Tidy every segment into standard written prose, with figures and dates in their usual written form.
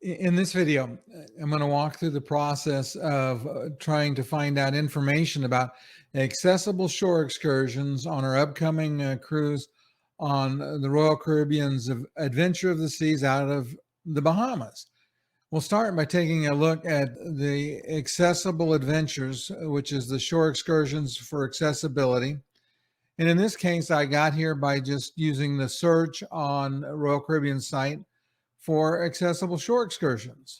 In this video, I'm going to walk through the process of trying to find out information about accessible shore excursions on our upcoming cruise on the Royal Caribbean's Adventure of the Seas out of the Bahamas. We'll start by taking a look at the accessible adventures, which is the shore excursions for accessibility. And in this case, I got here by just using the search on Royal Caribbean site for accessible shore excursions.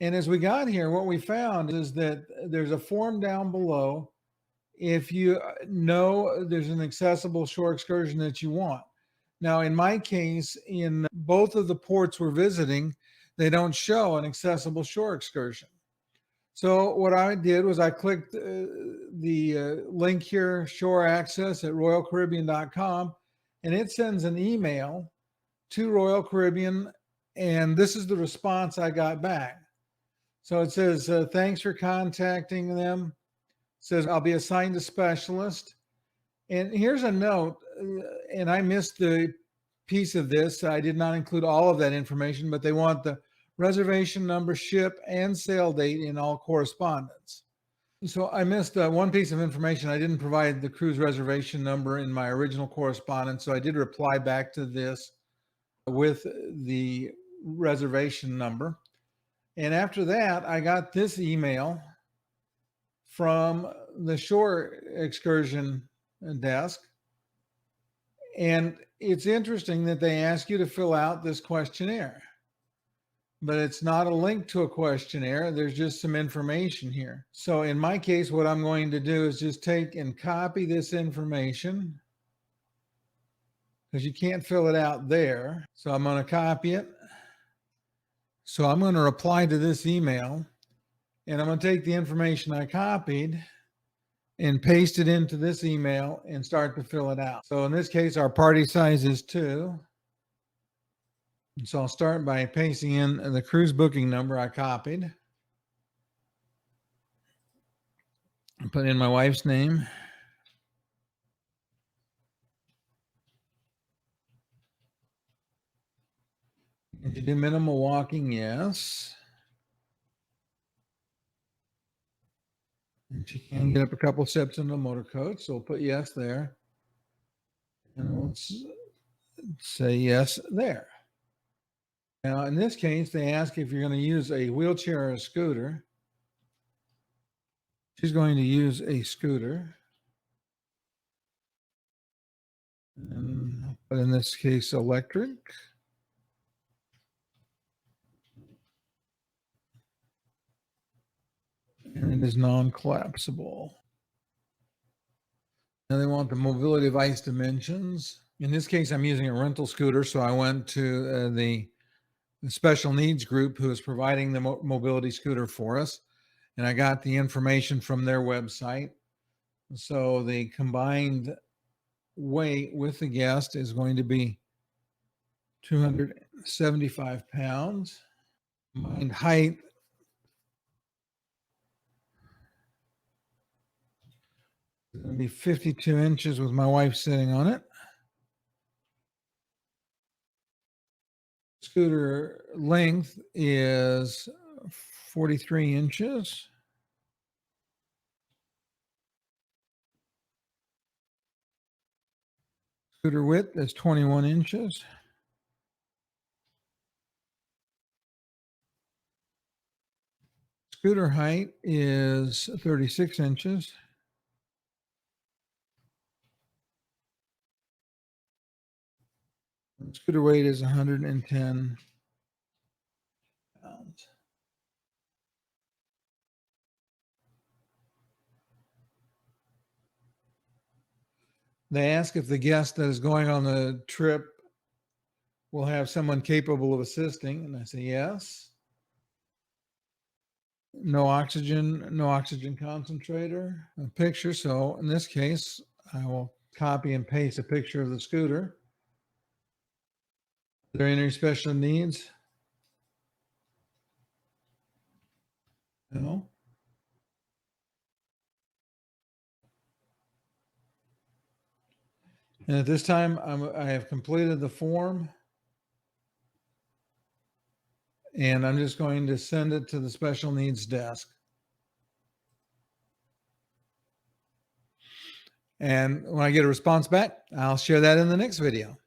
And as we got here, what we found is that there's a form down below if you know there's an accessible shore excursion that you want. Now, in my case, in both of the ports we're visiting, they don't show an accessible shore excursion. So what I did was I clicked the link here, shore access at royalcaribbean.com, and it sends an email to Royal Caribbean, and this is the response I got back. So it says, thanks for contacting them. It says, I'll be assigned a specialist. And here's a note, and I missed the piece of this. I did not include all of that information, but they want the reservation number, ship, and sail date in all correspondence. So I missed one piece of information. I didn't provide the cruise reservation number in my original correspondence, so I did reply back to this with the reservation number. And after that, I got this email from the shore excursion desk. And it's interesting that they ask you to fill out this questionnaire, but it's not a link to a questionnaire. There's just some information here. So in my case, what I'm going to do is just take and copy this information, because you can't fill it out there. So I'm going to copy it. So I'm going to reply to this email, and I'm going to take the information I copied and paste it into this email and start to fill it out. So in this case, our party size is 2. And so I'll start by pasting in the cruise booking number I copied. Put in my wife's name. Did you do minimal walking? Yes. And she can get up a couple steps in the motor coach, so we'll put yes there. And let's say yes there. Now, in this case, they ask if you're going to use a wheelchair or a scooter. She's going to use a scooter. But in this case, electric. And it is non-collapsible. Now they want the mobility device dimensions. In this case, I'm using a rental scooter, so I went to the special needs group who is providing the mobility scooter for us, and I got the information from their website. So the combined weight with the guest is going to be 275 pounds. Combined height is going to be 52 inches with my wife sitting on it. Scooter length is 43 inches. Scooter width is 21 inches. Scooter height is 36 inches. Scooter weight is 110 pounds. They ask if the guest that is going on the trip will have someone capable of assisting, and I say yes. No oxygen concentrator, a picture. So in this case, I will copy and paste a picture of the scooter. Are there any special needs? No. And at this time, I have completed the form. And I'm just going to send it to the special needs desk. And when I get a response back, I'll share that in the next video.